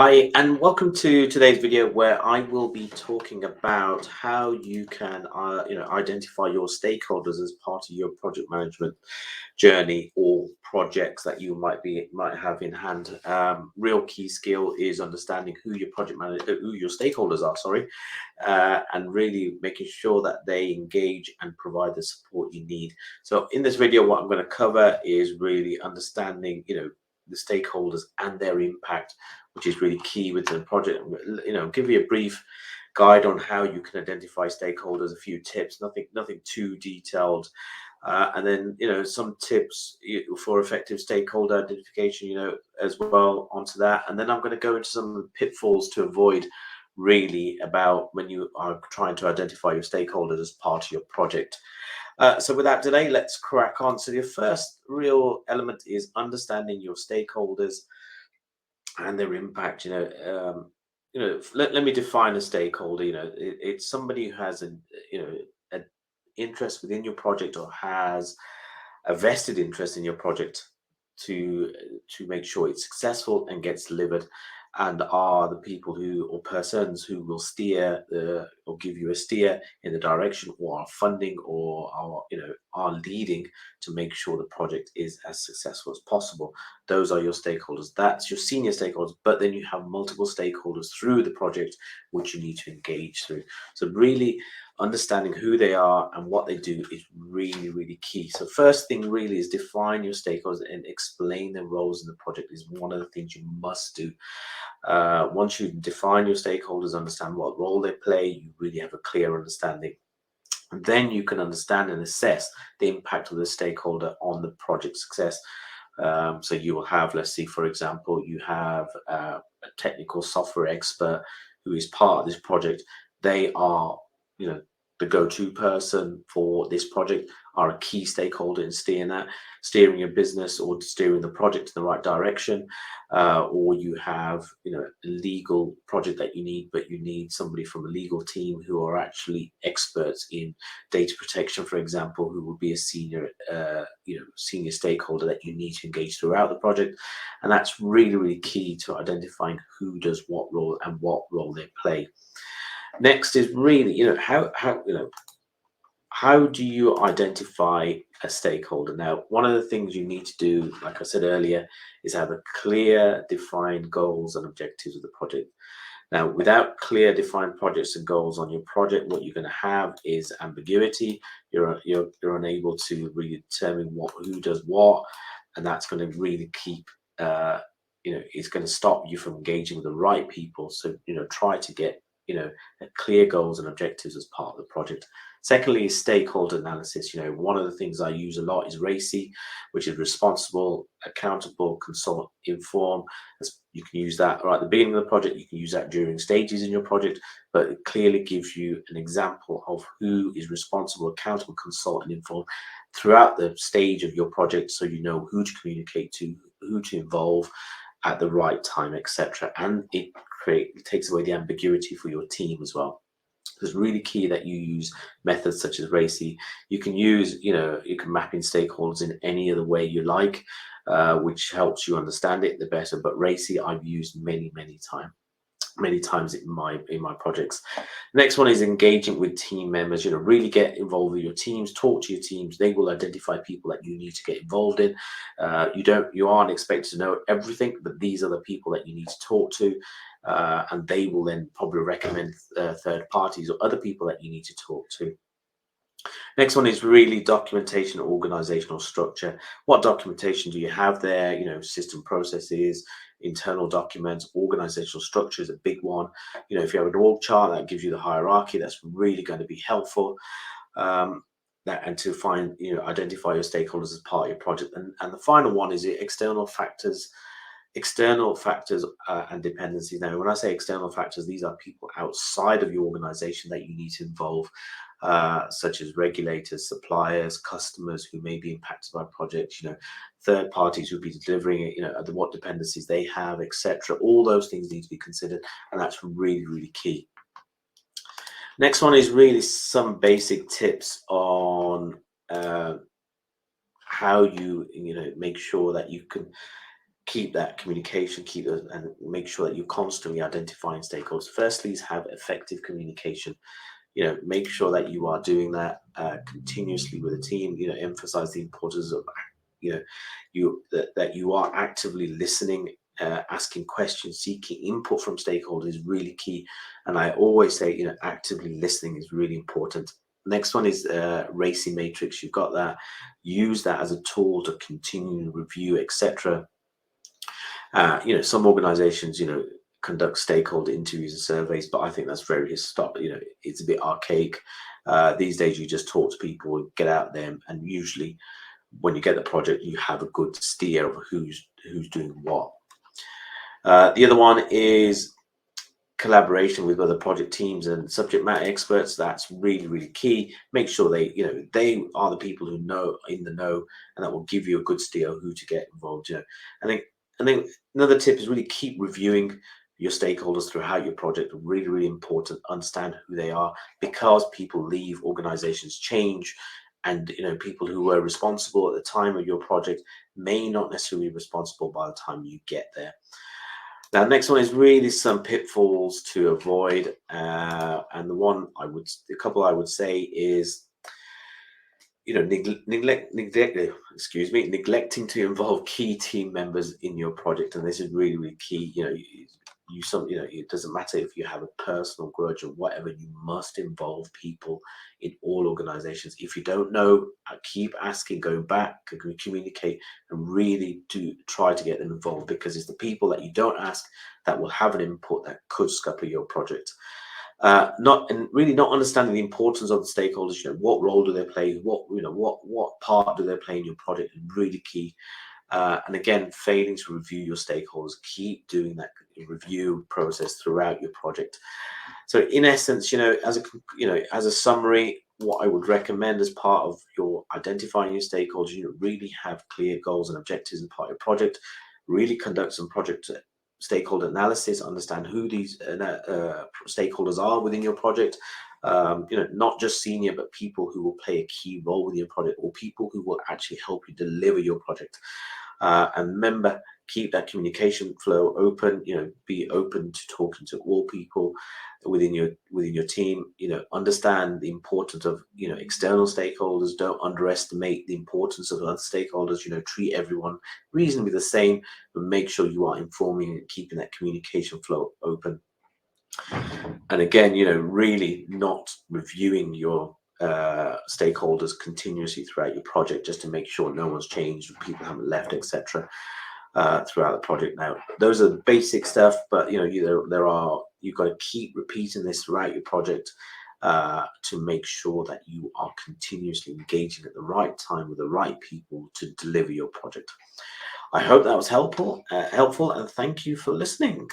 Hi, and welcome to today's video where I will be talking about how you can, identify your stakeholders as part of your project management journey or projects that you might have in hand. Real key skill is understanding who your project manager, who your stakeholders are. Sorry, and really making sure that they engage and provide the support you need. So, in this video, what I'm going to cover is really understanding, the stakeholders and their impact, which is really key with the project. Give you a brief guide on how you can identify stakeholders, a few tips, nothing too detailed, and then some tips for effective stakeholder identification, as well onto that. And then I'm going to go into some of the pitfalls to avoid, really, about when you are trying to identify your stakeholders as part of your project. So without delay, let's crack on. So your first real element is understanding your stakeholders and their impact. Let me define a stakeholder. It's somebody who has an interest within your project, or has a vested interest in your project to make sure it's successful and gets delivered, and are the people who, or persons who, will steer or give you a steer in the direction, or are funding, or are leading to make sure the project is as successful as possible. Those are your stakeholders. That's your senior stakeholders, but then you have multiple stakeholders through the project which you need to engage through. So really understanding who they are and what they do is really, really key. So first thing really is define your stakeholders and explain their roles in the project is one of the things you must do. Once you define your stakeholders, understand what role they play, you really have a clear understanding. And then you can understand and assess the impact of the stakeholder on the project success. So you will have, let's see, for example, you have a technical software expert who is part of this project. They are, the go-to person for this project, are a key stakeholder in steering your business or steering the project in the right direction. Or you have, a legal project that you need, but you need somebody from a legal team who are actually experts in data protection, for example, who will be a senior stakeholder that you need to engage throughout the project. And that's really, really key to identifying who does what role and what role they play. Next is really, how do you identify a stakeholder? Now, one of the things you need to do, like I said earlier, is have a clear, defined goals and objectives of the project. Now, without clear, defined projects and goals on your project, what you're going to have is ambiguity. You're unable to really determine who does what, and that's going to really keep. It's going to stop you from engaging with the right people. So, try to get clear goals and objectives as part of the project. Secondly, is stakeholder analysis. One of the things I use a lot is RACI, which is responsible, accountable, consult, inform. You can use that right at the beginning of the project. You can use that during stages in your project, but it clearly gives you an example of who is responsible, accountable, consult, and inform throughout the stage of your project, so you know who to communicate to, who to involve at the right time, etc. And it takes away the ambiguity for your team as well. It's really key that you use methods such as RACI. You can map in stakeholders in any other way you like, which helps you understand it the better. But RACI I've used many times in my projects. Next one is engaging with team members. Really get involved with your teams, talk to your teams. They will identify people that you need to get involved in. You aren't expected to know everything, but these are the people that you need to talk to, and they will then probably recommend third parties or other people that you need to talk to. Next one is really documentation, organizational structure. What documentation do you have there? System processes, internal documents, organizational structure is a big one. If you have an org chart that gives you the hierarchy, that's really going to be helpful. And to identify your stakeholders as part of your project. And the final one is external factors. And dependencies. Now, when I say external factors, these are people outside of your organization that you need to involve, such as regulators, suppliers, customers who may be impacted by projects, third parties who will be delivering it, what dependencies they have, etc. All those things need to be considered, and that's really, really key. Next one is really some basic tips on how you make sure that you can keep that communication, keep those, and make sure that you're constantly identifying stakeholders. Firstly, is have effective communication. Make sure that you are doing that continuously with the team. Emphasize the importance of that you are actively listening, asking questions, seeking input from stakeholders is really key. And I always say, actively listening is really important. Next one is RACI Matrix. You've got that. Use that as a tool to continue review, etc. Some organizations, conduct stakeholder interviews and surveys, but I think that's very it's a bit archaic. These days, you just talk to people, get out there, and usually when you get the project, you have a good steer of who's doing what. The other one is collaboration with other project teams and subject matter experts. That's really, really key. Make sure they are the people who know, in the know, and that will give you a good steer of who to get involved. I think another tip is really keep reviewing your stakeholders throughout your project. Really, really important. Understand who they are, because people leave, organizations change, and people who were responsible at the time of your project may not necessarily be responsible by the time you get there. Now, next one is really some pitfalls to avoid, and a couple I would say is, neglecting to involve key team members in your project, and this is really, really key. It doesn't matter if you have a personal grudge or whatever. You must involve people in all organizations. If you don't know, keep asking, go back, communicate, and really do try to get them involved, because it's the people that you don't ask that will have an input that could scupper your project. Not understanding the importance of the stakeholders. What role do they play? What part do they play in your project is really key. And again, failing to review your stakeholders. Keep doing that review process throughout your project. So in essence, as a summary, what I would recommend as part of your identifying your stakeholders, really have clear goals and objectives as part of your project. Really conduct some project stakeholder analysis, understand who these stakeholders are within your project. Not just senior, but people who will play a key role with your project, or people who will actually help you deliver your project. And remember, keep that communication flow open. Be open to talking to all people within your team. Understand the importance of external stakeholders. Don't underestimate the importance of other stakeholders. Treat everyone reasonably the same, but make sure you are informing and keeping that communication flow open. And again, really not reviewing your stakeholders continuously throughout your project, just to make sure no one's changed, people haven't left, etc. Throughout the project. Now, those are the basic stuff, but you've got to keep repeating this throughout your project to make sure that you are continuously engaging at the right time with the right people to deliver your project. I hope that was helpful, and thank you for listening.